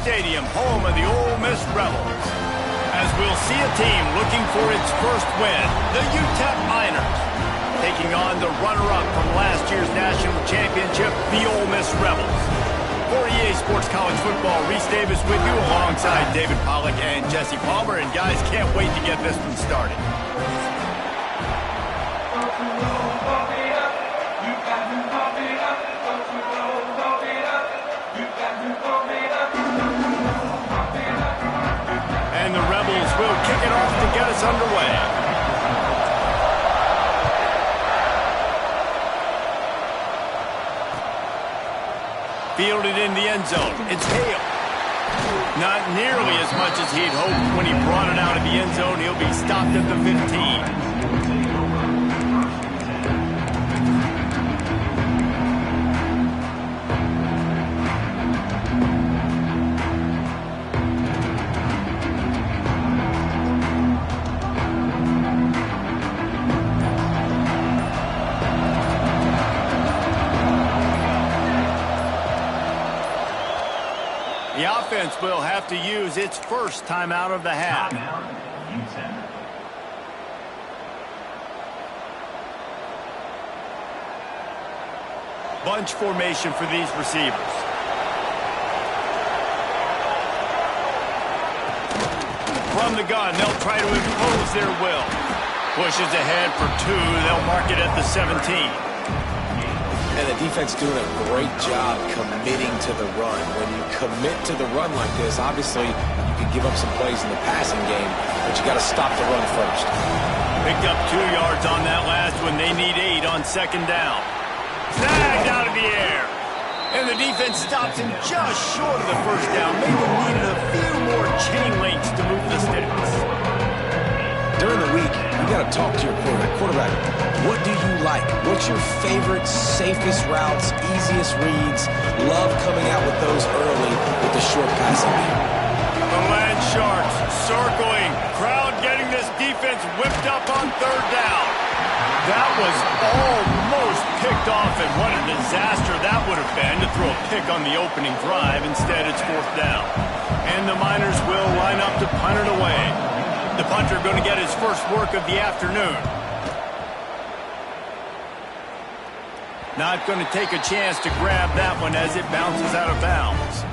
Stadium, home of the Ole Miss Rebels. As we'll see a team looking for its first win, the UTEP Miners, taking on the runner-up from last year's national championship, the Ole Miss Rebels. For EA Sports College Football, Reese Davis with you alongside David Pollack and Jesse Palmer. And guys, can't wait to get this one started. And the Rebels will kick it off to get us underway. Fielded in the end zone. It's Hale. Not nearly as much as he'd hoped when he brought it out of the end zone. He'll be stopped at the 15. The offense will have to use its first timeout of the half. Bunch formation for these receivers. From the gun, they'll try to impose their will. Pushes ahead for 2. They'll mark it at the 17. And the defense doing a great job committing to the run. When you commit to the run like this, obviously you can give up some plays in the passing game, but you got to stop the run first. Picked up 2 yards on that last one. They need 8 on second down. Snagged out of the air. And the defense stops him just short of the first down. Maybe needed a few more chain links to move the sticks. During the week, you got to talk to your quarterback. What do you like? What's your favorite, safest routes, easiest reads? Love coming out with those early with the short passing game. The Land Sharks circling. Crowd getting this defense whipped up on third down. That was almost picked off, and what a disaster that would have been to throw a pick on the opening drive. Instead, it's fourth down. And the Miners will line up to punt it away. The punter going to get his first work of the afternoon. Not going to take a chance to grab that one as it bounces out of bounds.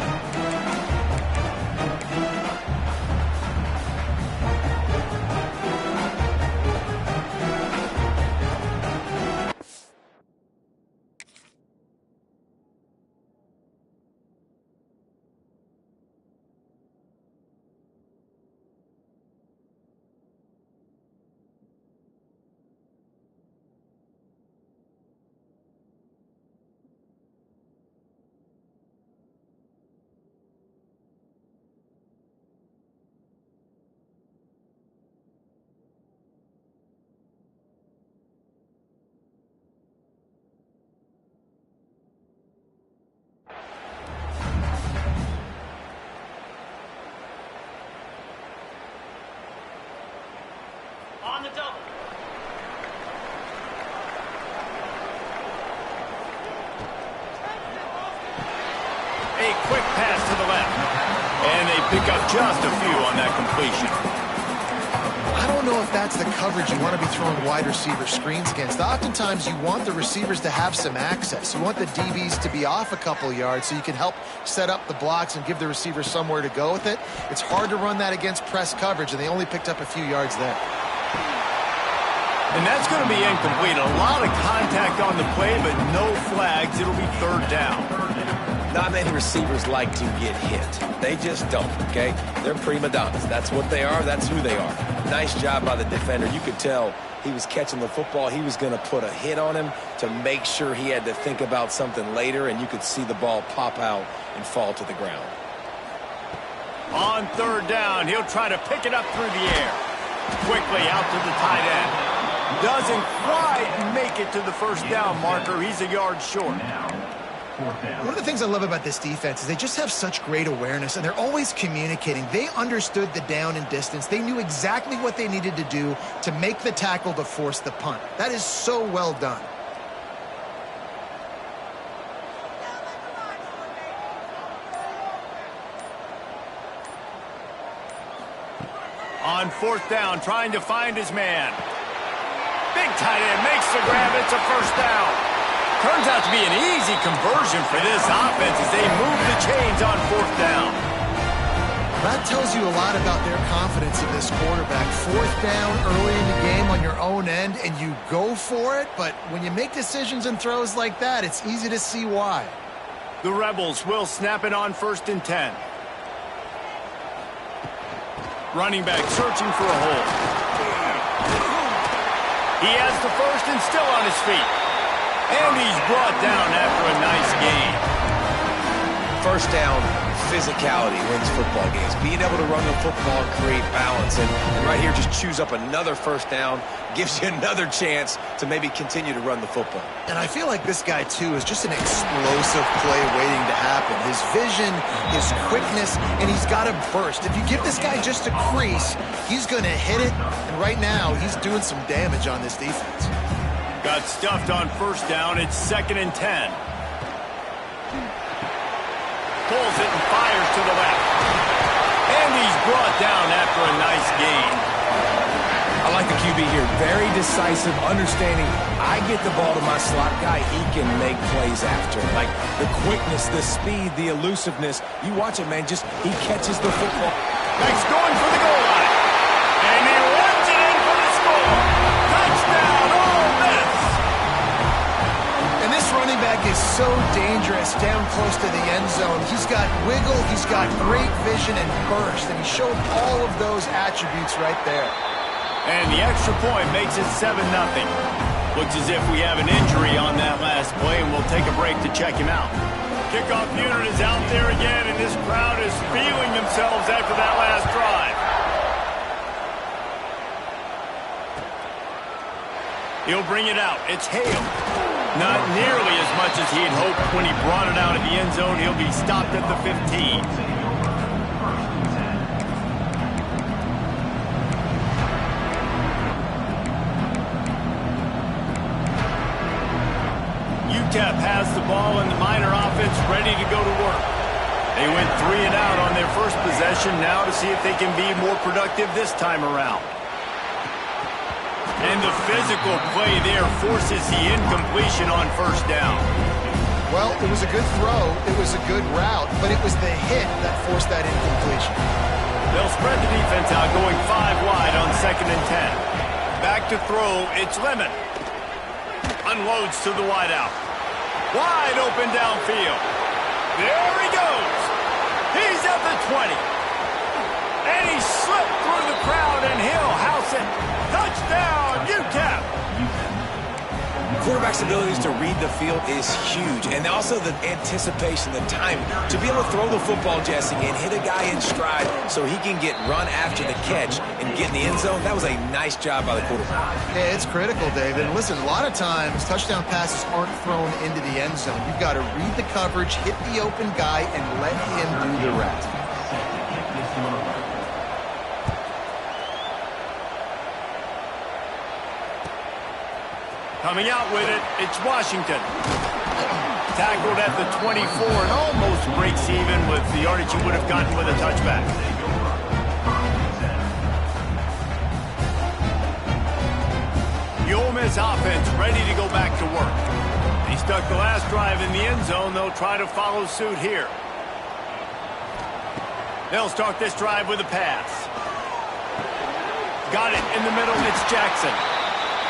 On the double. A quick pass to the left. And they pick up just a few on that completion. I don't know if that's the coverage you want to be throwing wide receiver screens against. Oftentimes, you want the receivers to have some access. You want the DBs to be off a couple yards so you can help set up the blocks and give the receiver somewhere to go with it. It's hard to run that against press coverage, and they only picked up a few yards there. And that's going to be incomplete. A lot of contact on the play, but no flags. It'll be third down. Not many receivers like to get hit. They just don't, okay? They're prima donnas. That's what they are. That's who they are. Nice job by the defender. You could tell he was catching the football. He was going to put a hit on him to make sure he had to think about something later, and you could see the ball pop out and fall to the ground. On third down, he'll try to pick it up through the air. Quickly out to the tight end. Doesn't quite make it to the first down marker. He's a yard short. One of the things I love about this defense is they just have such great awareness, and they're always communicating. They understood the down and distance. They knew exactly what they needed to do to make the tackle to force the punt. That is so well done. On fourth down, trying to find his man. Big tight end makes the grab. It's a first down. Turns out to be an easy conversion for this offense as they move the chains on fourth down. That tells you a lot about their confidence in this quarterback. Fourth down early in the game on your own end, and you go for it, but when you make decisions and throws like that, it's easy to see why. The Rebels will snap it on 1st and 10. Running back searching for a hole. He has the first and still on his feet. And he's brought down after a nice gain. First down, physicality wins football games. Being able to run the football and create balance. And right here, just choose up another first down. Gives you another chance to maybe continue to run the football. And I feel like this guy, too, is just an explosive play waiting to happen. His vision, his quickness, and he's got a burst. If you give this guy just a crease, he's going to hit it. And right now, he's doing some damage on this defense. Got stuffed on first down. It's 2nd and 10. Pulls it and fires to the left. And he's brought down after a nice gain. I like the QB here. Very decisive, understanding. I get the ball to my slot guy. He can make plays after. Like the quickness, the speed, the elusiveness. You watch it, man. Just he catches the football. He's going for the goal line. And he runs it in for the score. Touchdown, Ole Miss. And this running back is so dangerous down close to the end zone. He's got wiggle, he's got great vision and burst, and he showed all of those attributes right there. And the extra point makes it 7-0. Looks as if we have an injury on that last play, and we'll take a break to check him out. Kickoff unit is out there again, and this crowd is feeling themselves after that last drive. He'll bring it out. It's Hale. Not nearly as much as he had hoped when he brought it out of the end zone. He'll be stopped at the 15. UTEP has the ball and the Miner offense ready to go to work. They went 3 and out on their first possession, now to see if they can be more productive this time around. And the physical play there forces the incompletion on first down. Well, it was a good throw, it was a good route, but it was the hit that forced that incompletion. They'll spread the defense out, going 5 wide on 2nd and 10. Back to throw, it's Lemon. Unloads to the wideout. Wide open downfield. There he goes. He's at the 20. And he slipped through the crowd, and he'll house it. Touchdown, UTEP. Quarterback's abilities to read the field is huge. And also the anticipation, the time to be able to throw the football, Jesse, and hit a guy in stride so he can get run after the catch and get in the end zone. That was a nice job by the quarterback. Yeah, it's critical, David. And listen, a lot of times touchdown passes aren't thrown into the end zone. You've got to read the coverage, hit the open guy, and let him do the rest. Coming out with it, it's Washington. Tackled at the 24 and almost breaks even with the yardage you would have gotten with a touchback. The Ole Miss offense ready to go back to work. They stuck the last drive in the end zone. They'll try to follow suit here. They'll start this drive with a pass. Got it in the middle. It's Jackson.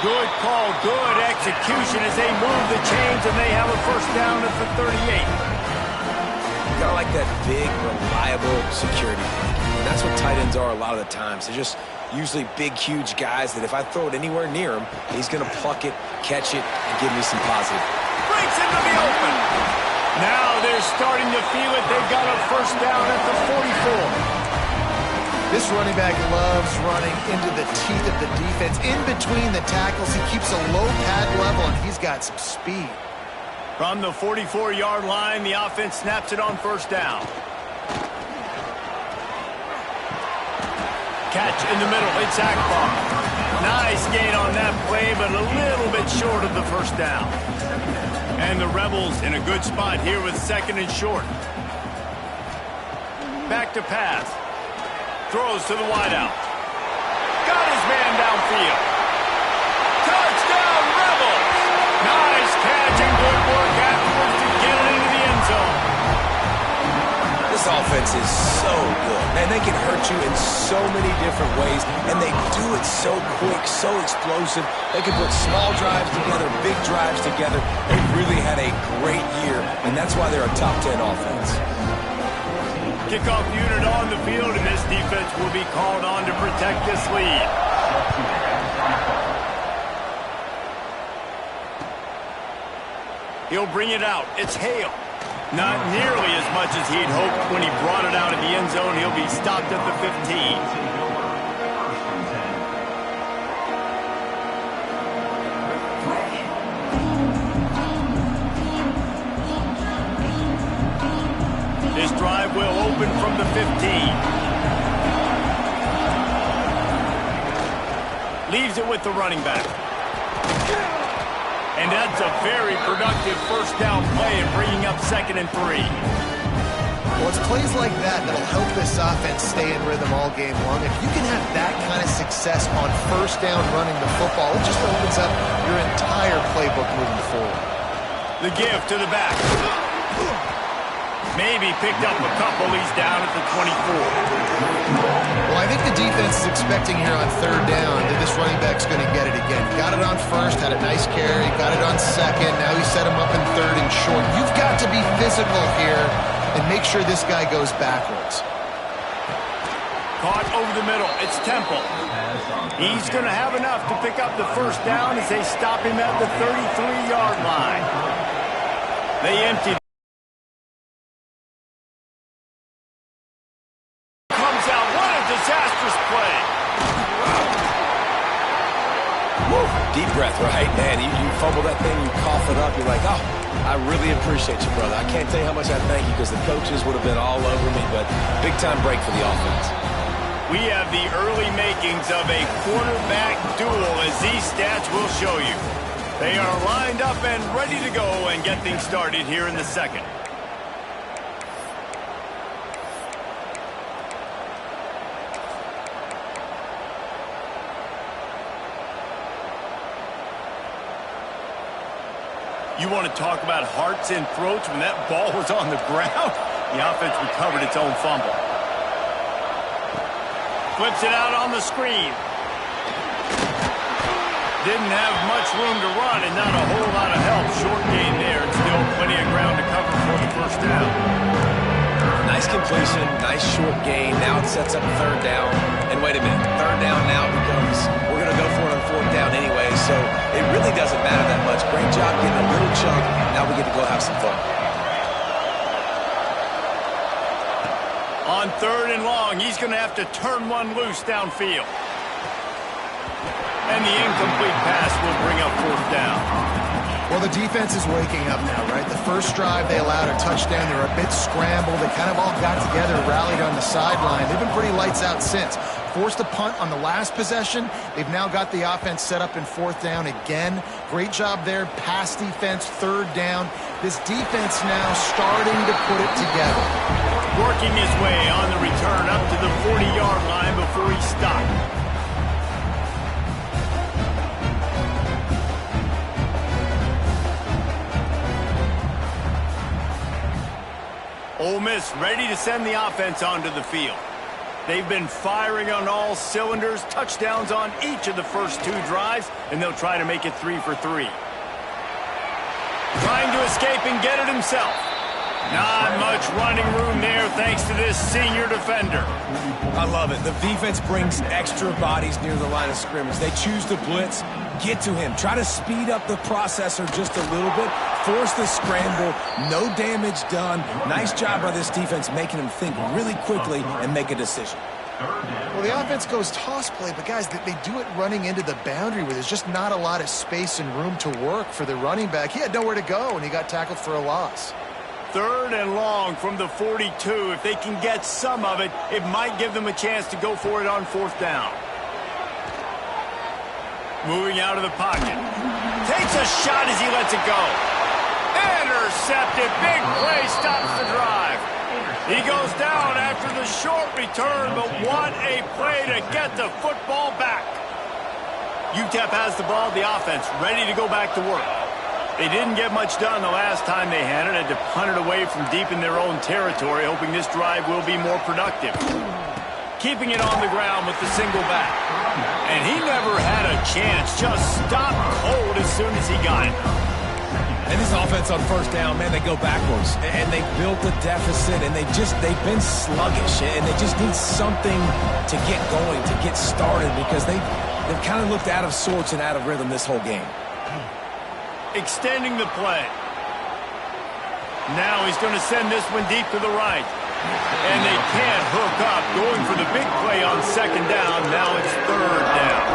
Good call, good execution as they move the chains, and they have a first down at the 38. You gotta like that big, reliable security blanket. And that's what tight ends are a lot of the times. They're just usually big, huge guys that if I throw it anywhere near him, he's gonna pluck it, catch it, and give me some positive. Breaks into the open. Now they're starting to feel it. They've got a first down at the 44. This running back loves running into the teeth of the defense. In between the tackles, he keeps a low pad level, and he's got some speed. From the 44-yard line, the offense snaps it on first down. Catch in the middle. It's Akbar. Nice gain on that play, but a little bit short of the first down. And the Rebels in a good spot here with 2nd and short. Back to pass. Throws to the wideout. run downfield. Touchdown, Rebels! Nice catch and good work afterwards to get it into the end zone. This offense is so good. Man, they can hurt you in so many different ways, and they do it so quick, so explosive. They can put small drives together, big drives together. They've really had a great year, and that's why they're a top 10 offense. Kickoff unit on the field, and this defense will be called on to protect this lead. He'll bring it out. It's Hale. Not nearly as much as he'd hoped when he brought it out in the end zone. He'll be stopped at the 15. This drive will open from the 15. Leaves it with the running back. And that's a very productive first down play and bringing up 2nd and 3. Well, it's plays like that that'll help this offense stay in rhythm all game long. If you can have that kind of success on first down running the football, it just opens up your entire playbook moving forward. The give to the back. Maybe picked up a couple. He's down at the 24. Well, I think the defense is expecting here on 3rd down that this running back's going to get it again. Got it on 1st, had a nice carry, got it on 2nd. Now he set him up in 3rd and short. You've got to be physical here and make sure this guy goes backwards. Caught over the middle. It's Temple. He's going to have enough to pick up the first down as they stop him at the 33-yard line. They empty. Comes out. What a disastrous play. Woo, deep breath, right? Man, you fumble that thing, you cough it up, you're like, oh, I really appreciate you, brother. I can't tell you how much I thank you because the coaches would have been all over me, but big-time break for the offense. We have the early makings of a quarterback duel, as these stats will show you. They are lined up and ready to go and get things started here in the 2nd. You want to talk about hearts and throats when that ball was on the ground? The offense recovered its own fumble. Flips it out on the screen. Didn't have much room to run and not a whole lot of help. Short gain there and still plenty of ground to cover for the first down. Nice completion, nice short gain. Now it sets up 3rd down. And wait a minute, 3rd down now becomes, we're going to go for it on 4th down anyway, so it really doesn't matter that much. Great job getting a little chunk. Now we get to go have some fun. On 3rd and long, he's going to have to turn one loose downfield. And the incomplete pass will bring up 4th down. Well, the defense is waking up now, right? The first drive, they allowed a touchdown. They were a bit scrambled. They kind of all got together, rallied on the sideline. They've been pretty lights out since. Forced a punt on the last possession. They've now got the offense set up in 4th down again. Great job there. Pass defense, 3rd down. This defense now starting to put it together. Working his way on the return up to the 40-yard line before he stopped. Ole Miss ready to send the offense onto the field. They've been firing on all cylinders, touchdowns on each of the first 2 drives, and they'll try to make it 3 for 3. Trying to escape and get it himself. Not much running room there thanks to this senior defender. I love it. The defense brings extra bodies near the line of scrimmage. They choose to blitz, get to him, try to speed up the processor just a little bit, force the scramble, no damage done. Nice job by this defense making him think really quickly and make a decision. Well, the offense goes toss play, but guys, they do it running into the boundary where there's just not a lot of space and room to work for the running back. He had nowhere to go, and he got tackled for a loss. 3rd and long from the 42. If they can get some of it, it might give them a chance to go for it on 4th down. Moving out of the pocket. Takes a shot as he lets it go. Intercepted. Big play stops the drive. He goes down after the short return, but what a play to get the football back. UTEP has the ball, the offense ready to go back to work. They didn't get much done the last time they had it. Had to punt it away from deep in their own territory, hoping this drive will be more productive. Keeping it on the ground with the single back. And he never had a chance. Just stopped cold as soon as he got it. And this offense on first down, man, they go backwards. And they built a deficit, and they've been sluggish. And they just need something to get going, to get started, because they've kind of looked out of sorts and out of rhythm this whole game. Extending the play. Now he's going to send this one deep to the right. And they can't hook up. Going for the big play on second down. Now it's third down.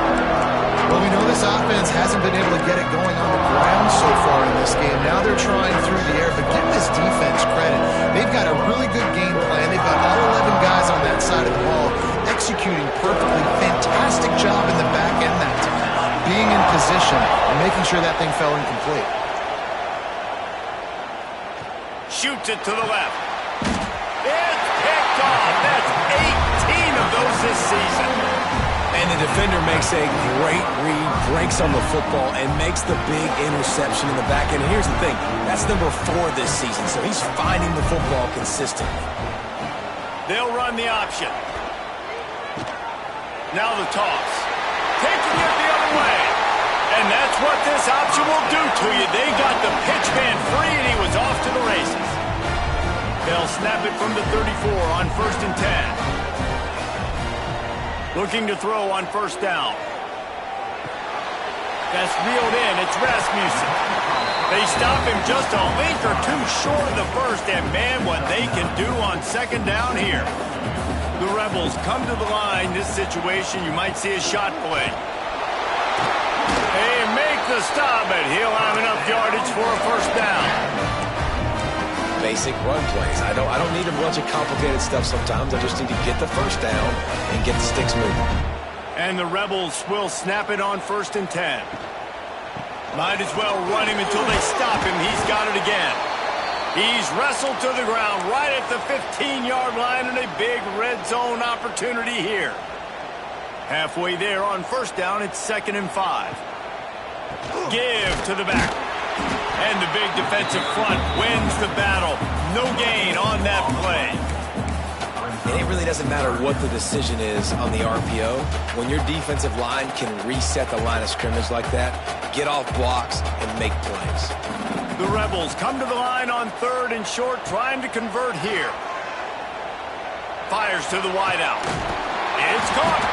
Well, we know this offense hasn't been able to get it going on the ground so far in this game. Now they're trying through the air, but give this defense credit. They've got a really good game plan. They've got all 11 guys on that side of the ball executing perfectly. Fantastic job in the back end that time. Being in position and making sure that thing fell incomplete. Shoots it to the left. It's picked off. That's 18 of those this season. And the defender makes a great read, breaks on the football, and makes the big interception in the back end. And here's the thing, that's number 4 this season, so he's finding the football consistently. They'll run the option. Now the toss. Taking it the other way. And that's what this option will do to you. They got the pitch man free, and he was off to the races. They'll snap it from the 34 on 1st and 10. Looking to throw on first down. That's reeled in. It's Rasmussen. They stop him just a link or two short of the first, and man, what they can do on second down here. The Rebels come to the line. This situation, you might see a shot play. They make the stop, but he'll have enough yardage for a first down. Basic run plays. I don't need a bunch of complicated stuff sometimes. I just need to get the first down and get the sticks moving. And the Rebels will snap it on 1st and 10. Might as well run him until they stop him. He's got it again. He's wrestled to the ground right at the 15-yard line, and a big red zone opportunity here. Halfway there on first down, it's 2nd and 5. Give to the back. And the big defensive front wins the battle. No gain on that play. And it really doesn't matter what the decision is on the RPO. When your defensive line can reset the line of scrimmage like that, get off blocks and make plays. The Rebels come to the line on 3rd and short, trying to convert here. Fires to the wideout. It's caught.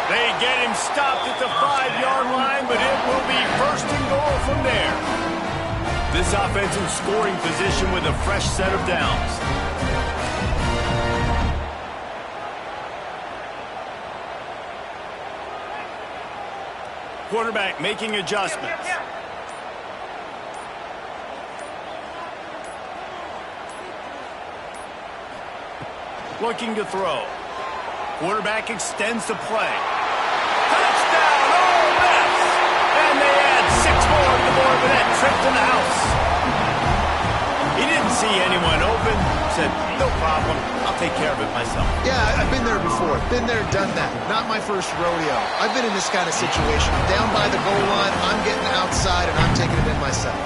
They get him stopped at the 5-yard line, but it will be 1st and goal from there. This offense in scoring position with a fresh set of downs. Quarterback making adjustments. Looking to throw. Quarterback extends the play. Touchdown, Ole Miss! And they add 6 more to the board with that trip to the house. He didn't see anyone open. Said, no problem. I'll take care of it myself. Yeah, I've been there before. Been there, done that. Not my first rodeo. I've been in this kind of situation. I'm down by the goal line. I'm getting outside, and I'm taking it in myself.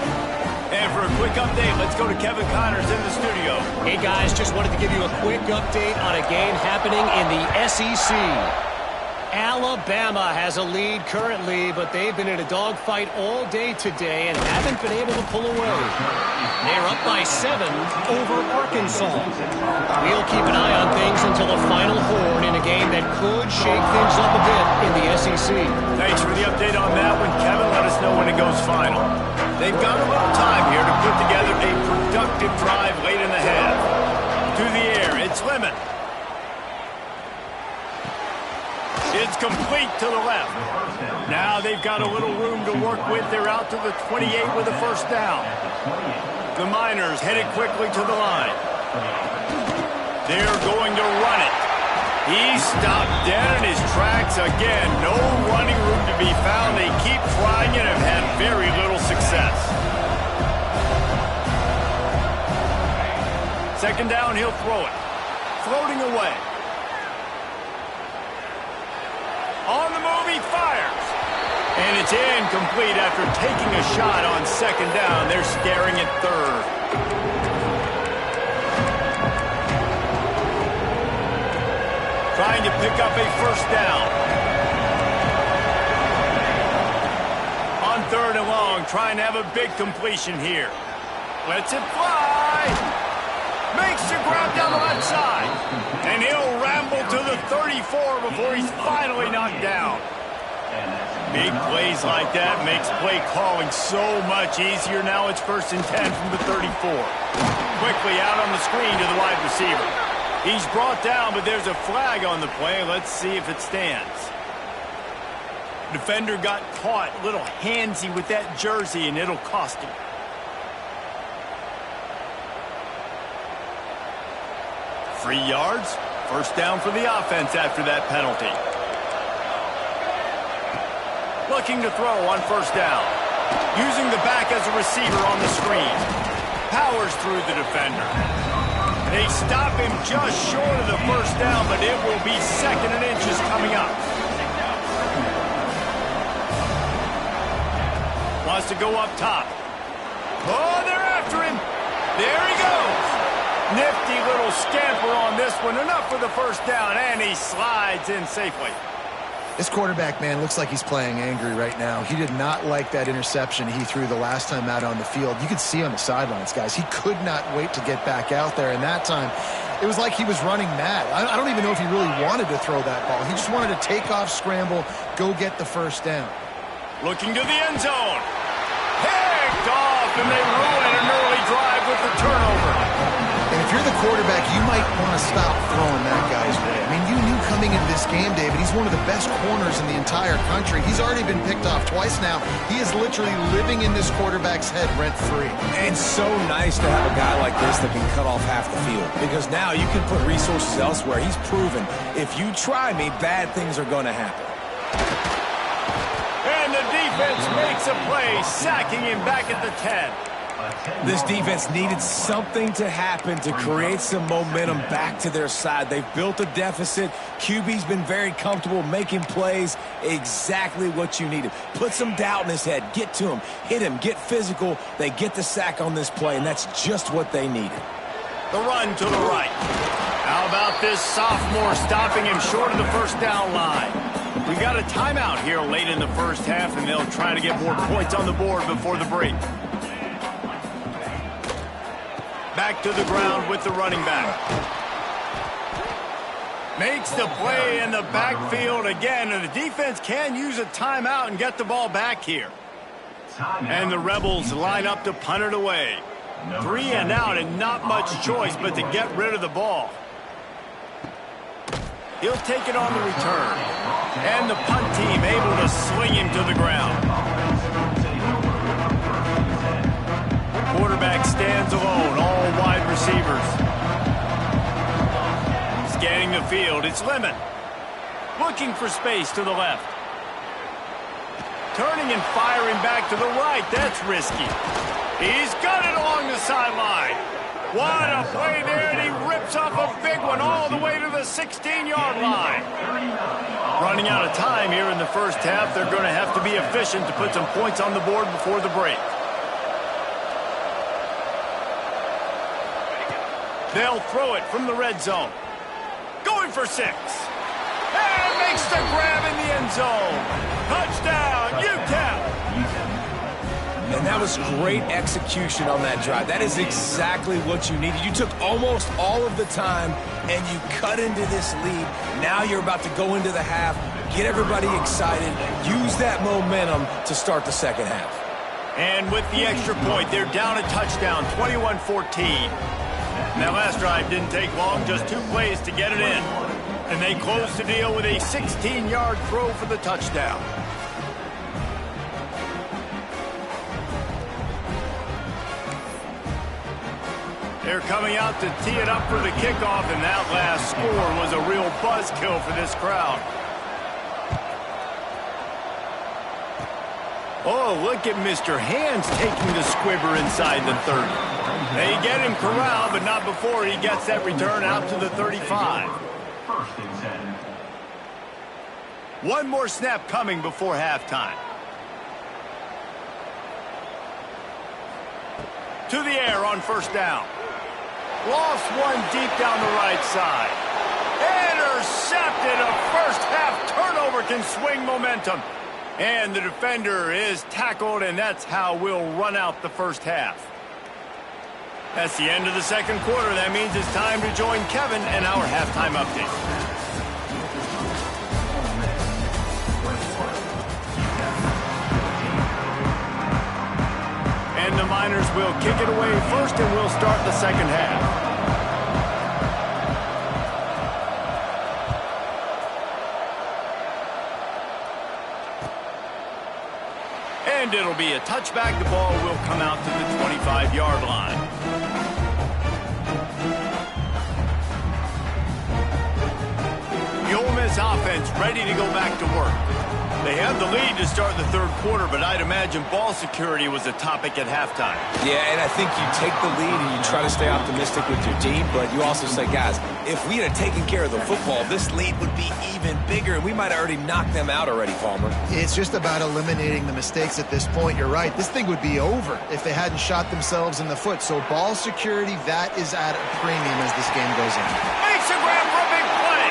And for a quick update, let's go to Kevin Connors in the studio. Hey, guys, just wanted to give you a quick update on a game happening in the SEC. Alabama has a lead currently, but they've been in a dogfight all day today and haven't been able to pull away. They're up by 7 over Arkansas. We'll keep an eye on things until the final horn in a game that could shake things up a bit in the SEC. Thanks for the update on that one, Kevin. Let us know when it goes final. They've got a little time here to put together a productive drive late in the half. To the air, it's Lemon. It's complete to the left. Now they've got a little room to work with. They're out to the 28 with a first down. The Miners headed quickly to the line. They're going to run it. He stopped dead in his tracks again. No running room to be found. They keep trying it and have had very little success. Second down, he'll throw it. Floating away. On the move, he fires. And it's incomplete after taking a shot on second down. They're staring at third. Trying to pick up a first down. On third and long, trying to have a big completion here. Lets it fly. Makes the grab down the left side. And he'll ramble to the 34 before he's finally knocked down. Big plays like that makes play calling so much easier. Now it's 1st and 10 from the 34. Quickly out on the screen to the wide receiver. He's brought down, but there's a flag on the play. Let's see if it stands. Defender got caught a little handsy with that jersey, and it'll cost him. 3 yards. First down for the offense after that penalty. Looking to throw on first down. Using the back as a receiver on the screen. Powers through the defender. They stop him just short of the first down, but it will be 2nd and inches coming up. Wants to go up top. Oh, they're after him. There he goes. Nifty little scamper on this one. Enough for the first down, and he slides in safely. This quarterback, man, looks like he's playing angry right now. He did not like that interception he threw the last time out on the field. You could see on the sidelines, guys. He could not wait to get back out there. And that time, it was like he was running mad. I don't even know if he really wanted to throw that ball. He just wanted to take off, scramble, go get the first down. Looking to the end zone. Picked off, and they ruin an early drive with the turnover. And if you're the quarterback, you might want to stop throwing that guy's way. I mean, you knew coming into this game, David, he's one of the best corners in the entire country. He's already been picked off twice now. He is literally living in this quarterback's head rent-free. And so nice to have a guy like this that can cut off half the field. Because now you can put resources elsewhere. He's proven, if you try me, bad things are going to happen. And the defense makes a play, sacking him back at the 10. This defense needed something to happen to create some momentum back to their side. They've built a deficit. QB's been very comfortable making plays. Exactly what you needed. Put some doubt in his head. Get to him. Hit him. Get physical. They get the sack on this play, and that's just what they needed. The run to the right. How about this sophomore stopping him short of the first down line? We've got a timeout here late in the first half, and they'll try to get more points on the board before the break. Back to the ground with the running back. Makes the play in the backfield again, and the defense can use a timeout and get the ball back here. And the Rebels line up to punt it away. 3 and out, and not much choice but to get rid of the ball. He'll take it on the return. And the punt team able to sling him to the ground. Quarterback stands alone, all wide receivers. Scanning the field, it's Lemon. Looking for space to the left. Turning and firing back to the right, that's risky. He's got it along the sideline. What a play there, and he rips off a big one all the way to the 16-yard line. Running out of time here in the first half, they're going to have to be efficient to put some points on the board before the break. They'll throw it from the red zone. Going for 6. And makes the grab in the end zone. Touchdown, UTEP. And that was great execution on that drive. That is exactly what you needed. You took almost all of the time, and you cut into this lead. Now you're about to go into the half, get everybody excited, use that momentum to start the second half. And with the extra point, they're down a touchdown, 21-14. And that last drive didn't take long, just 2 plays to get it in. And they close the deal with a 16-yard throw for the touchdown. They're coming out to tee it up for the kickoff, and that last score was a real buzzkill for this crowd. Oh, look at Mr. Hands taking the squibber inside the 30. They get him corralled, but not before he gets that return out to the 35. One more snap coming before halftime. To the air on first down. Lost one deep down the right side. Intercepted. A first-half turnover can swing momentum. And the defender is tackled, and that's how we'll run out the first half. That's the end of the second quarter. That means it's time to join Kevin and our halftime update. And the Miners will kick it away first, and we'll start the second half. And it'll be a touchback. The ball will come out to the 25-yard line. The Ole Miss offense ready to go back to work. They had the lead to start the third quarter, but I'd imagine ball security was a topic at halftime. Yeah, and I think you take the lead and you try to stay optimistic with your team, but you also say, guys, if we had taken care of the football, this lead would be even bigger, and we might have already knocked them out already, Palmer. It's just about eliminating the mistakes at this point. You're right. This thing would be over if they hadn't shot themselves in the foot. So ball security, that is at a premium as this game goes on. Makes a grab for a big play.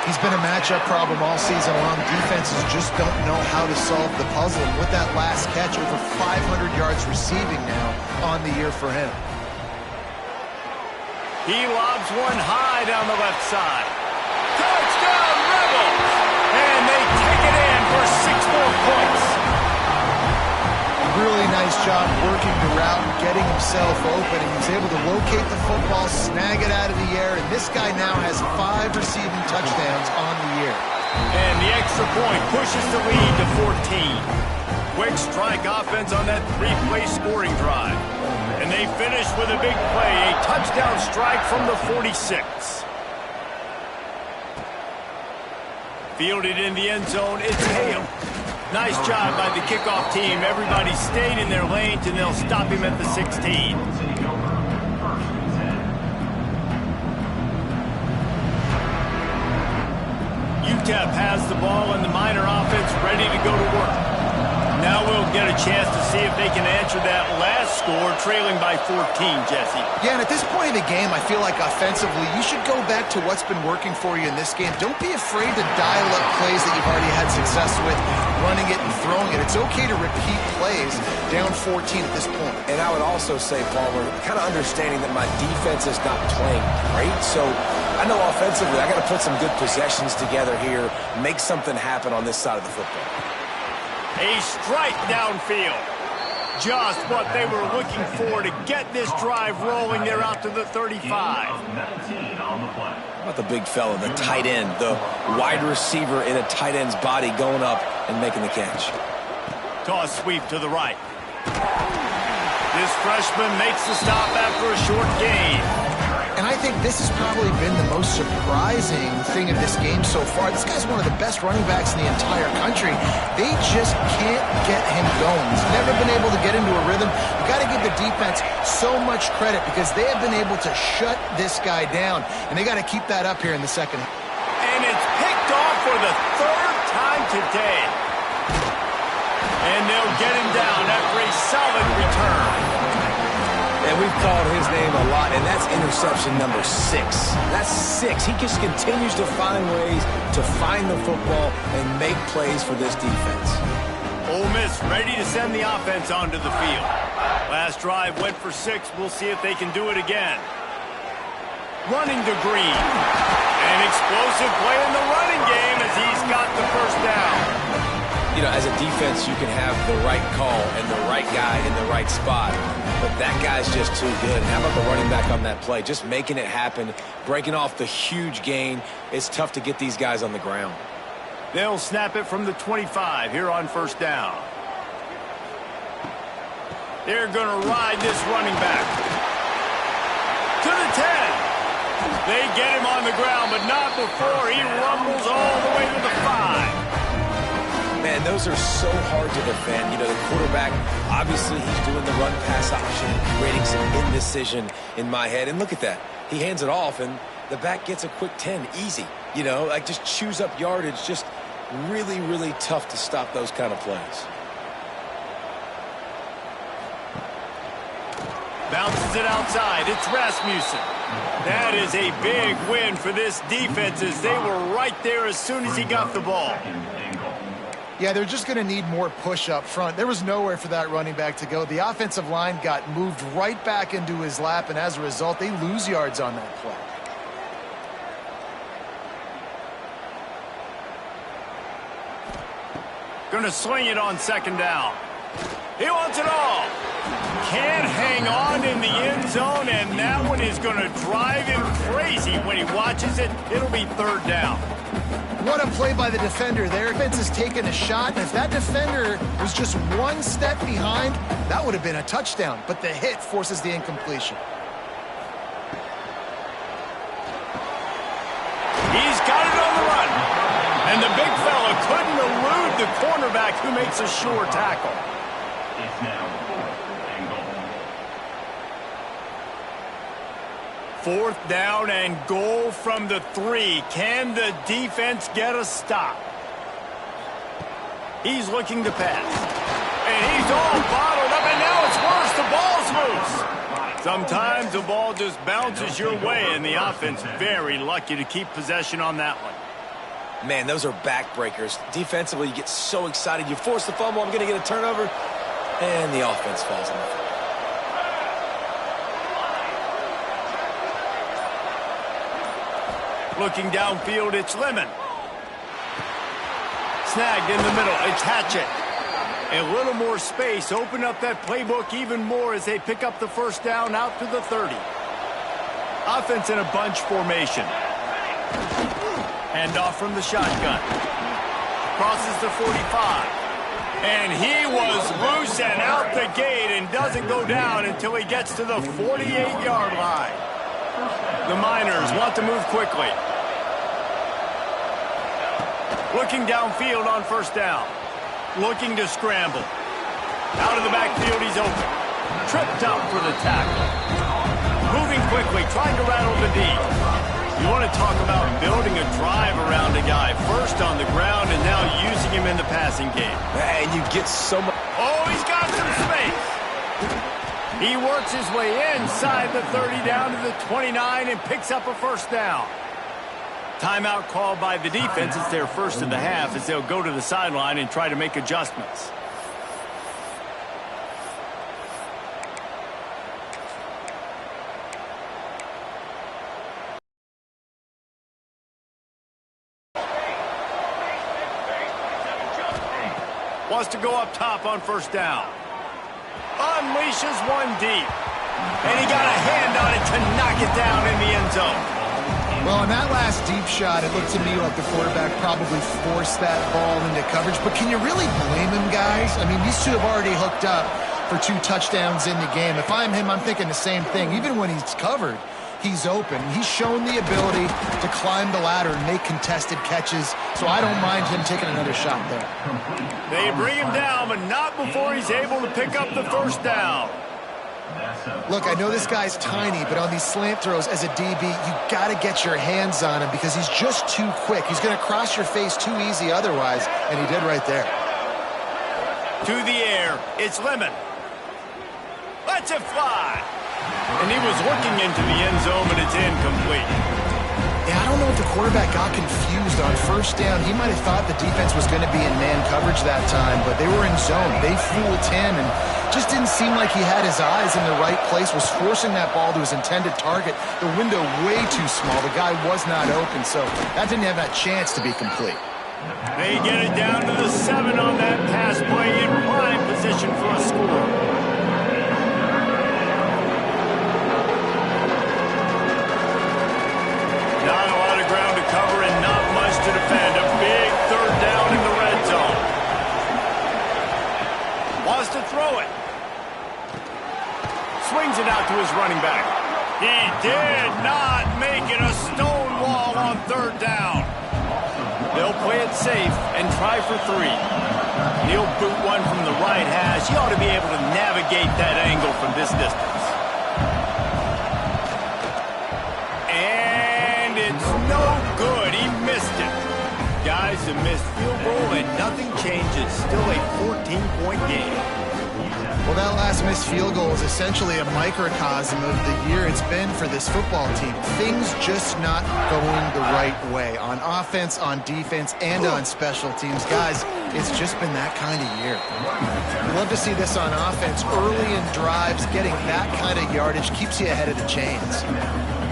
He's been a matchup problem all season long. Defenses just don't know how to solve the puzzle. And with that last catch, over 500 yards receiving now on the year for him. He lobs one high down the left side. Touchdown, Rebels! And they take it in for 6 more points. Really nice job working the route and getting himself open. He was able to locate the football, snag it out of the air, and this guy now has 5 receiving touchdowns on the year. And the extra point pushes the lead to 14. Quick strike offense on that 3-play scoring drive. And they finish with a big play, a touchdown strike from the 46. Fielded in the end zone, it's Hale. Nice job by the kickoff team. Everybody stayed in their lanes, and they'll stop him at the 16. UTEP has the ball, and the Miner offense ready to go to work. Now we'll get a chance to see if they can answer that last score, trailing by 14, Jesse. Yeah, and at this point in the game, I feel like offensively, you should go back to what's been working for you in this game. Don't be afraid to dial up plays that you've already had success with, running it and throwing it. It's okay to repeat plays down 14 at this point. And I would also say, Palmer, kind of understanding that my defense is not playing great, so I know offensively I got to put some good possessions together here, make something happen on this side of the football. A strike downfield. Just what they were looking for to get this drive rolling. They're out to the 35. How about the big fella, the tight end, the wide receiver in a tight end's body going up and making the catch. Toss sweep to the right. This freshman makes the stop after a short gain. And I think this has probably been the most surprising thing of this game so far. This guy's one of the best running backs in the entire country. They just can't get him going. He's never been able to get into a rhythm. You've got to give the defense so much credit because they have been able to shut this guy down. And they got to keep that up here in the second. And it's picked off for the 3rd time today. And they'll get him down after a solid return. And we've called his name a lot, and that's interception number 6. That's 6. He just continues to find ways to find the football and make plays for this defense. Ole Miss ready to send the offense onto the field. Last drive went for 6. We'll see if they can do it again. Running to Green. An explosive play in the running game as he's got the first down. You know, as a defense, you can have the right call and the right guy in the right spot, but that guy's just too good. And how about the running back on that play? Just making it happen, breaking off the huge gain. It's tough to get these guys on the ground. They'll snap it from the 25 here on first down. They're going to ride this running back. To the 10. They get him on the ground, but not before he rumbles all the way to the 5. Man, those are so hard to defend. You know, the quarterback, obviously he's doing the run-pass option, creating some indecision in my head. And look at that. He hands it off, and the back gets a quick 10. Easy. You know, like just chews up yardage. Just really, really tough to stop those kind of plays. Bounces it outside. It's Rasmussen. That is a big win for this defense as they were right there as soon as he got the ball. Yeah, they're just going to need more push up front. There was nowhere for that running back to go. The offensive line got moved right back into his lap, and as a result, they lose yards on that play. Going to swing it on second down. He wants it all. Can't hang on in the end zone, and that one is going to drive him crazy when he watches it. It'll be third down. What a play by the defender there. Defense has taken a shot, and if that defender was just one step behind, that would have been a touchdown. But the hit forces the incompletion. He's got it on the run. And the big fella couldn't elude the cornerback who makes a sure tackle. It's now 4th and goal. 4th down and goal from the 3. Can the defense get a stop? He's looking to pass. And he's all bottled up, and now it's worse. The ball's loose. Sometimes the ball just bounces your way, and the offense very lucky to keep possession on that one. Man, those are backbreakers. Defensively, you get so excited. You force the fumble, I'm going to get a turnover, and the offense falls on the field. Looking downfield, it's Lemon. Snagged in the middle, it's Hatchett. A little more space, open up that playbook even more as they pick up the first down out to the 30. Offense in a bunch formation. Hand off from the shotgun. Crosses the 45. And he was loose and out the gate and doesn't go down until he gets to the 48-yard line. The Miners want to move quickly. Looking downfield on first down. Looking to scramble. Out of the backfield, he's open. Tripped up for the tackle. Moving quickly, trying to rattle the D. You want to talk about building a drive around a guy. First on the ground and now using him in the passing game. And you get so much. Oh, he's got some space. He works his way inside the 30 down to the 29 and picks up a first down. Timeout called by the defense. It's their first of the half as they'll go to the sideline and try to make adjustments. Wants to go up top on first down. Unleashes one deep. And he got a hand on it to knock it down in the end zone. Well, in that last deep shot, it looked to me like the quarterback probably forced that ball into coverage. But can you really blame him, guys? I mean, these two have already hooked up for 2 touchdowns in the game. If I'm him, I'm thinking the same thing. Even when he's covered, he's open. He's shown the ability to climb the ladder and make contested catches, so I don't mind him taking another shot there. They bring him down, but not before he's able to pick up the first down. Look, I know this guy's tiny, but on these slant throws as a DB, you got to get your hands on him because he's just too quick. He's going to cross your face too easy otherwise, and he did right there. To the air, it's Lemon. Lets it fly. And he was looking into the end zone, but it's incomplete. Yeah, I don't know if the quarterback got confused on first down. He might have thought the defense was going to be in man coverage that time, but they were in zone. They fooled him and just didn't seem like he had his eyes in the right place, was forcing that ball to his intended target. The window way too small. The guy was not open, so that didn't have that chance to be complete. They get it down to the 7 on that pass play in prime position for a score. Not a lot of ground to cover and not much to defend. A big third down in the red zone. Wants to throw it. Swings it out to his running back. He did not make it a stone wall on third down. They'll play it safe and try for 3. He'll boot one from the right hash. He ought to be able to navigate that angle from this distance. And it's no good. He missed it. Guys, a missed field goal and nothing changes. Still a 14-point game. Well, that last missed field goal is essentially a microcosm of the year it's been for this football team. Things just not going the right way on offense, on defense, and on special teams. Guys, it's just been that kind of year. We'd love to see this on offense. Early in drives, getting that kind of yardage keeps you ahead of the chains.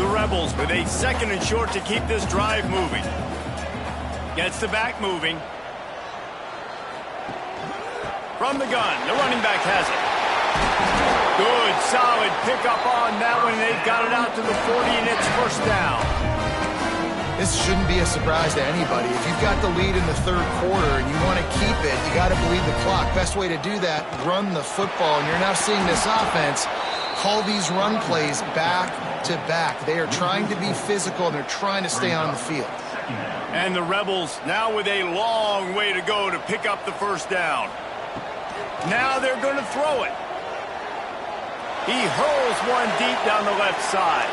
The Rebels with a 2nd and short to keep this drive moving. Gets the back moving. From the gun, the running back has it. Good, solid pickup on that one. They've got it out to the 40, and it's 1st down. This shouldn't be a surprise to anybody. If you've got the lead in the 3rd quarter and you want to keep it, you got to bleed the clock. Best way to do that, run the football. And you're now seeing this offense call these run plays back to back. They are trying to be physical, and they're trying to stay on the field. And the Rebels now with a long way to go to pick up the 1st down. Now they're going to throw it. He hurls one deep down the left side.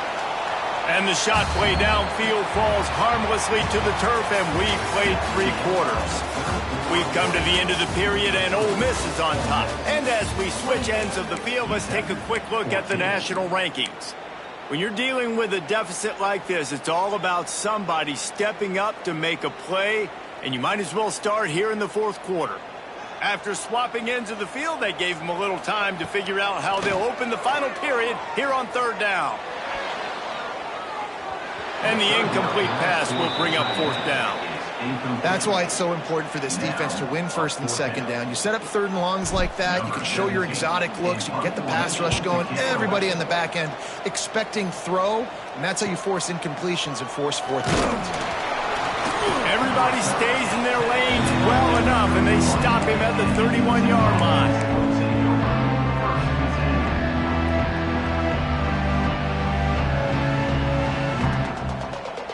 And the shot play downfield falls harmlessly to the turf, and we've played 3 quarters. We've come to the end of the period, and Ole Miss is on top. And as we switch ends of the field, let's take a quick look at the national rankings. When you're dealing with a deficit like this, it's all about somebody stepping up to make a play, and you might as well start here in the 4th quarter. After swapping ends of the field, they gave them a little time to figure out how they'll open the final period here on 3rd down. And the incomplete pass will bring up 4th down. That's why it's so important for this defense to win 1st and 2nd down. You set up 3rd and longs like that. You can show your exotic looks. You can get the pass rush going. Everybody in the back end expecting throw, and that's how you force incompletions and force 4th downs. Everybody stays in their lanes well enough, and they stop him at the 31-yard line.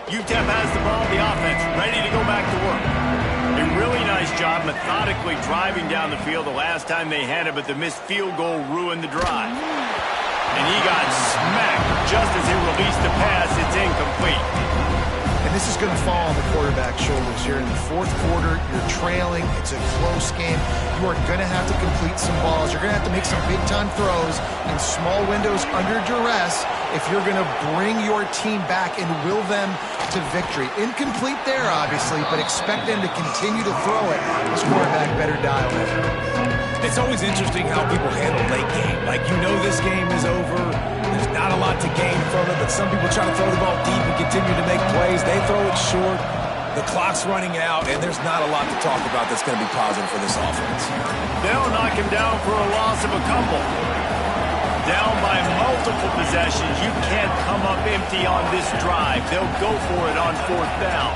UTEP has the ball, the offense ready to go back to work. A really nice job methodically driving down the field the last time they had it, but the missed field goal ruined the drive. And he got smacked just as he released the pass. It's incomplete. And this is going to fall on the quarterback's shoulders. You're in the 4th quarter. You're trailing. It's a close game. You are going to have to complete some balls. You're going to have to make some big-time throws in small windows under duress if you're going to bring your team back and will them to victory. Incomplete there, obviously, but expect them to continue to throw it. This quarterback better dial it. It's always interesting how people handle late game. Like, you know this game is over. There's not a lot to gain from it, but some people try to throw the ball deep and continue to make plays. They throw it short. The clock's running out, and there's not a lot to talk about that's going to be positive for this offense. They'll knock him down for a loss of a couple. Down by multiple possessions. You can't come up empty on this drive. They'll go for it on 4th down.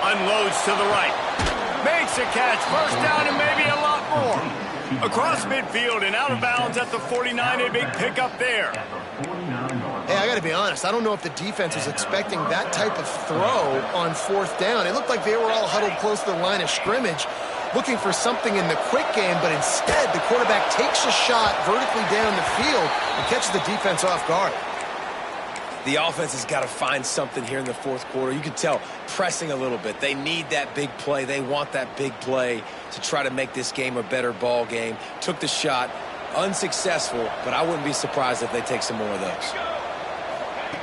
Unloads to the right. Makes a catch. 1st down and maybe a lot more. Across midfield and out of bounds at the 49. A big pickup there. Hey, I got to be honest. I don't know if the defense was expecting that type of throw on 4th down. It looked like they were all huddled close to the line of scrimmage, looking for something in the quick game, but instead the quarterback takes a shot vertically down the field and catches the defense off guard. The offense has got to find something here in the 4th quarter. You can tell pressing a little bit. They need that big play. They want that big play to try to make this game a better ball game. Took the shot, unsuccessful, but I wouldn't be surprised if they take some more of those.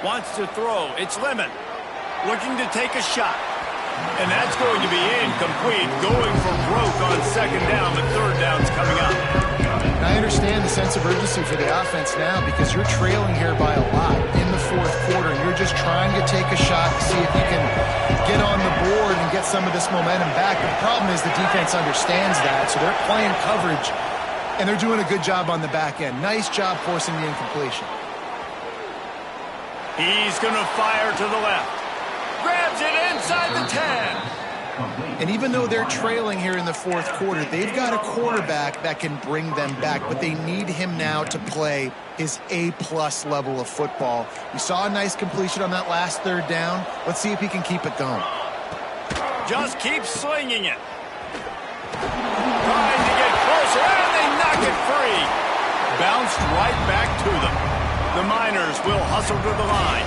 Wants to throw. It's Lemon. Looking to take a shot. And that's going to be incomplete. Going for broke on 2nd down, but 3rd down's coming up. And I understand the sense of urgency for the offense now because you're trailing here by a lot in the 4th quarter, and you're just trying to take a shot to see if you can get on the board and get some of this momentum back. But the problem is the defense understands that, so they're playing coverage, and they're doing a good job on the back end. Nice job forcing the incompletion. He's going to fire to the left. Grabs it inside the 10. And even though they're trailing here in the 4th quarter, they've got a quarterback that can bring them back, but they need him now to play his A-plus level of football. We saw a nice completion on that last 3rd down. Let's see if he can keep it going. Just keep slinging it. Trying to get closer, and they knock it free. Bounced right back to them. The Miners will hustle to the line.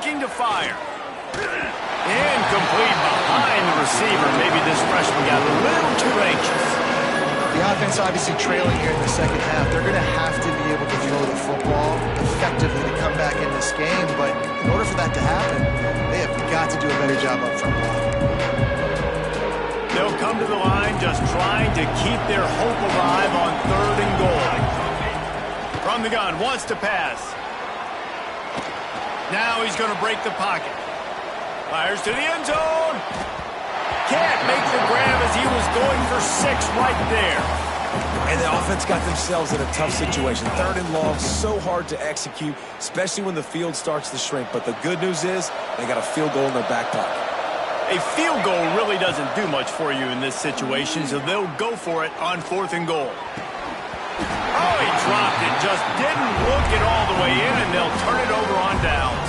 looking to fire. Incomplete behind the receiver. Maybe this freshman got a little too anxious. The offense obviously trailing here in the second half. They're going to have to be able to throw the football effectively to come back in this game. But in order for that to happen, they have got to do a better job up front. They'll come to the line just trying to keep their hope alive on 3rd and goal. From the gun, wants to pass. Now he's going to break the pocket. Fires to the end zone. Can't make the grab as he was going for 6 right there. And the offense got themselves in a tough situation. 3rd and long, so hard to execute, especially when the field starts to shrink. But the good news is they got a field goal in their back pocket. A field goal really doesn't do much for you in this situation, so they'll go for it on 4th and goal. Oh, he dropped it. Just didn't look it all the way in, and they'll turn it over on downs.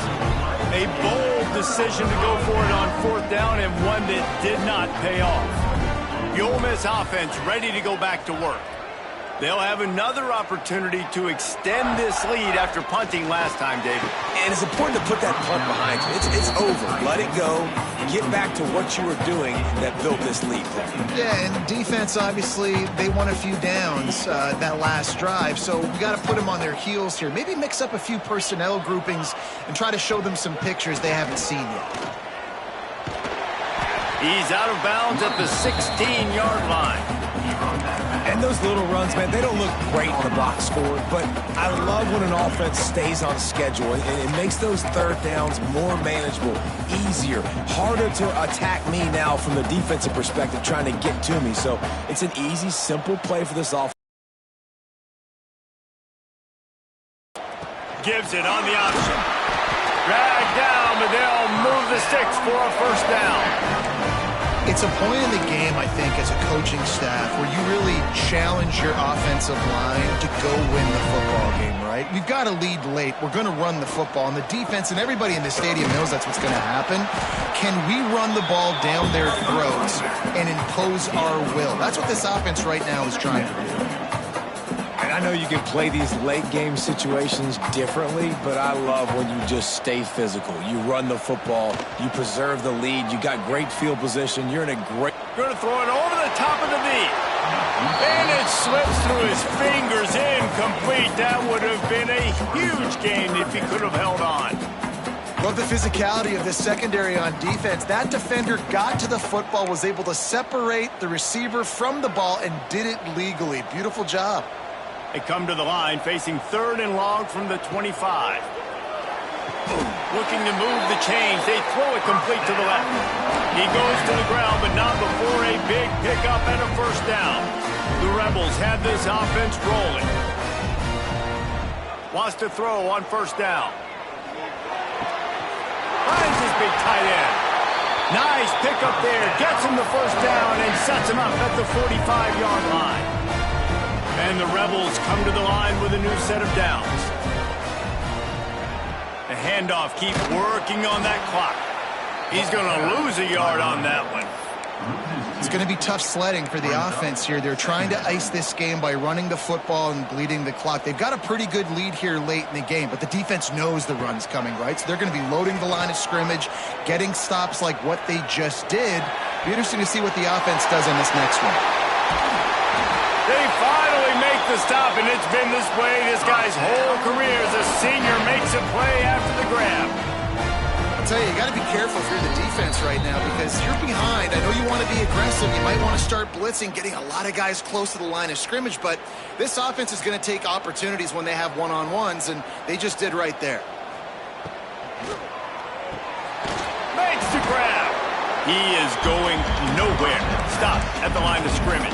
A bold decision to go for it on 4th down, and one that did not pay off. The Ole Miss offense ready to go back to work. They'll have another opportunity to extend this lead after punting last time, David. And it's important to put that punt behind you. It's over. Let it go. Get back to what you were doing that built this lead. Yeah, and defense, obviously, they won a few downs that last drive, so we got to put them on their heels here. Maybe mix up a few personnel groupings and try to show them some pictures they haven't seen yet. He's out of bounds at the 16-yard line. And those little runs, man, they don't look great on the box score, but I love when an offense stays on schedule, and it makes those 3rd downs more manageable, easier, harder to attack me now from the defensive perspective trying to get to me. So it's an easy, simple play for this offense. Gives it on the option. Dragged down, but they'll move the sticks for a 1st down. It's a point in the game, I think, as a coaching staff where you really challenge your offensive line to go win the football game, right? We've got to lead late. We're going to run the football. And the defense and everybody in the stadium knows that's what's going to happen. Can we run the ball down their throats and impose our will? That's what this offense right now is trying to do. And I know you can play these late-game situations differently, but I love when you just stay physical. You run the football. You preserve the lead. You got great field position. You're in a great... Going to throw it over the top of the knee. And it slips through his fingers, incomplete. That would have been a huge gain if he could have held on. Love the physicality of this secondary on defense. That defender got to the football, was able to separate the receiver from the ball, and did it legally. Beautiful job. They come to the line facing 3rd and long from the 25. Looking to move the chains. They throw it complete to the left. He goes to the ground, but not before a big pickup and a 1st down. The Rebels have this offense rolling. Wants to throw on 1st down. Finds his big tight end. Nice pickup there. Gets him the 1st down and sets him up at the 45-yard line. And the Rebels come to the line with a new set of downs. The handoff keeps working on that clock. He's going to lose a yard on that one. It's going to be tough sledding for the offense here. They're trying to ice this game by running the football and bleeding the clock. They've got a pretty good lead here late in the game, but the defense knows the run's coming, right? So they're going to be loading the line of scrimmage, getting stops like what they just did. Be interesting to see what the offense does on this next one. They finally make the stop, and it's been this way this guy's whole career as a senior makes a play after the grab. I'll tell you, you got to be careful if you're the defense right now because you're behind. I know you want to be aggressive. You might want to start blitzing, getting a lot of guys close to the line of scrimmage, but this offense is going to take opportunities when they have one-on-ones, and they just did right there. Makes the grab. He is going nowhere. Stop at the line of scrimmage.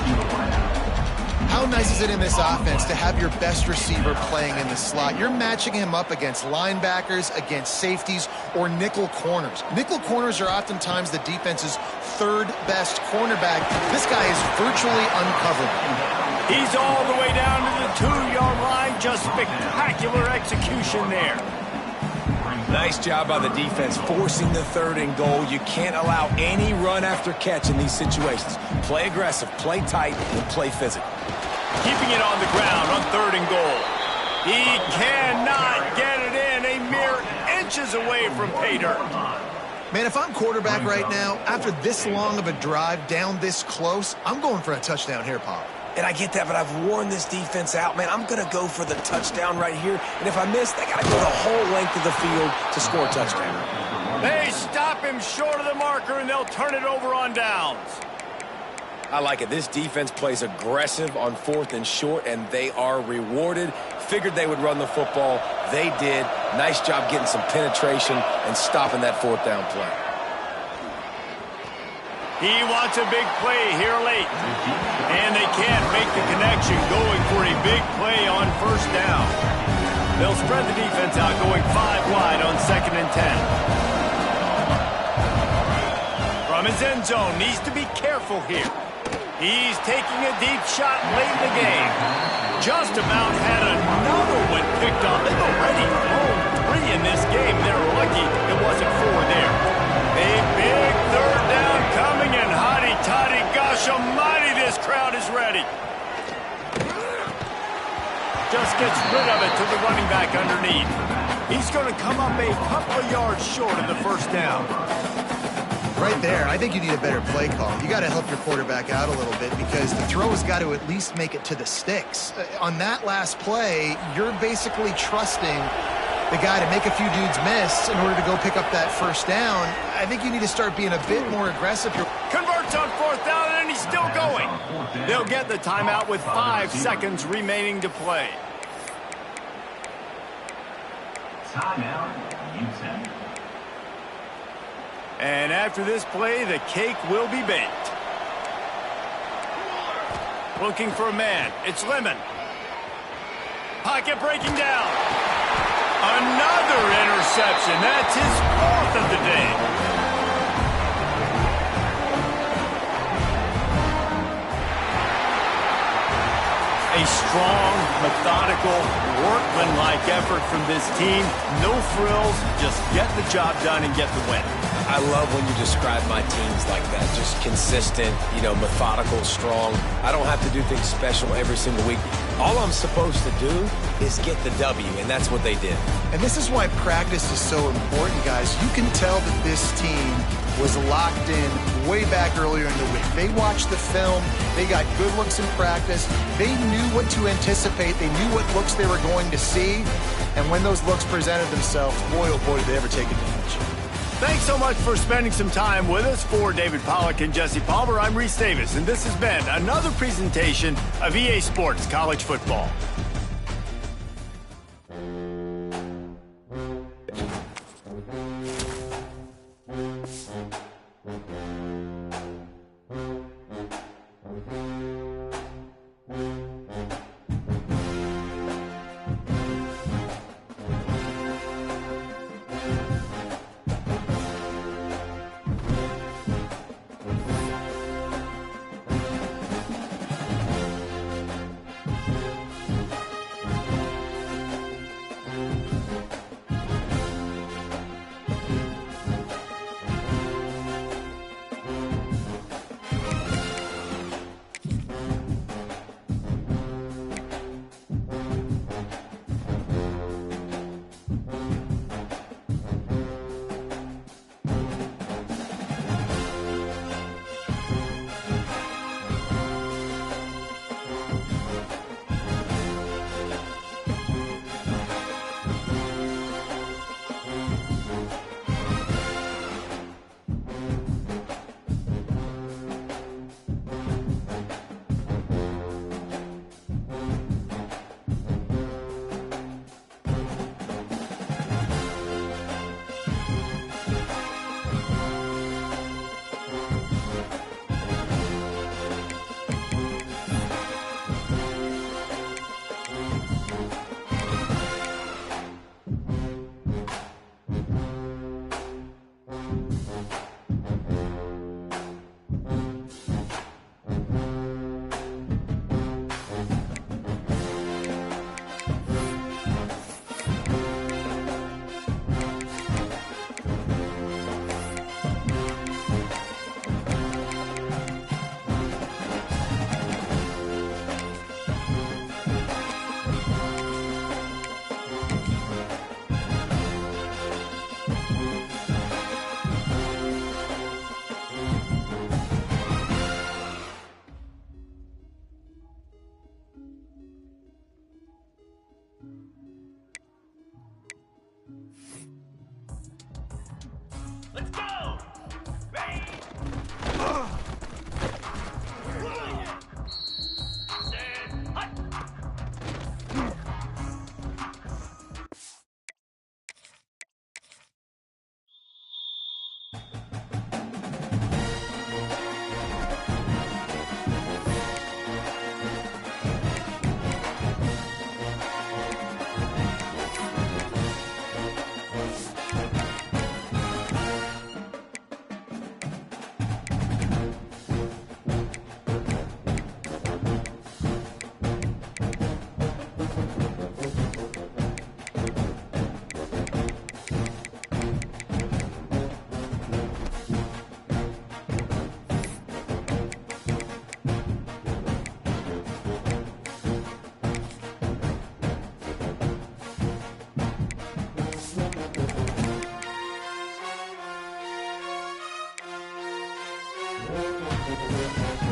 How nice is it in this offense to have your best receiver playing in the slot? You're matching him up against linebackers, against safeties, or nickel corners. Nickel corners are oftentimes the defense's 3rd best cornerback. This guy is virtually uncoverable. He's all the way down to the 2-yard line. Just spectacular execution there. Nice job by the defense forcing the 3rd and goal. You can't allow any run after catch in these situations. Play aggressive, play tight, and play physical. Keeping it on the ground on 3rd and goal. He cannot get it in. A mere inches away from pay dirt. Man, if I'm quarterback right now, after this long of a drive down this close, I'm going for a touchdown here, Pop. And I get that, but I've worn this defense out, man. I'm going to go for the touchdown right here. And if I miss, they got to go the whole length of the field to score a touchdown. They stop him short of the marker, and they'll turn it over on downs. I like it. This defense plays aggressive on 4th and short, and they are rewarded. Figured they would run the football. They did. Nice job getting some penetration and stopping that 4th down play. He wants a big play here late. And they can't make the connection, going for a big play on 1st down. They'll spread the defense out, going 5 wide on 2nd and 10. From his end zone, needs to be careful here. He's taking a deep shot late in the game. Just about had another one picked off. They've already thrown 3 in this game. They're lucky it wasn't 4 there. A big 3rd down coming, and hotty toddy, gosh almighty, this crowd is ready. Just gets rid of it to the running back underneath. He's going to come up a couple of yards short of the 1st down. Right there, I think you need a better play call. You got to help your quarterback out a little bit because the throw has got to at least make it to the sticks. On that last play, you're basically trusting the guy to make a few dudes miss in order to go pick up that 1st down. I think you need to start being a bit more aggressive. Converts on 4th down, and he's still going. They'll get the timeout with 5 seconds remaining to play. Timeout, Houston. And after this play, the cake will be baked. Looking for a man. It's Lemon. Pocket breaking down. Another interception. That's his 4th of the day. A strong, methodical, workmanlike effort from this team. No frills, just get the job done and get the win. I love when you describe my teams like that. Just consistent, methodical, strong. I don't have to do things special every single week. All I'm supposed to do is get the W, and that's what they did. And this is why practice is so important, guys. You can tell that this team was locked in way back earlier in the week. They watched the film. They got good looks in practice. They knew what to anticipate. They knew what looks they were going to see. And when those looks presented themselves, boy, oh boy, did they ever take advantage. Thanks so much for spending some time with us. For David Pollack and Jesse Palmer, I'm Reese Davis, and this has been another presentation of EA Sports College Football. Utah.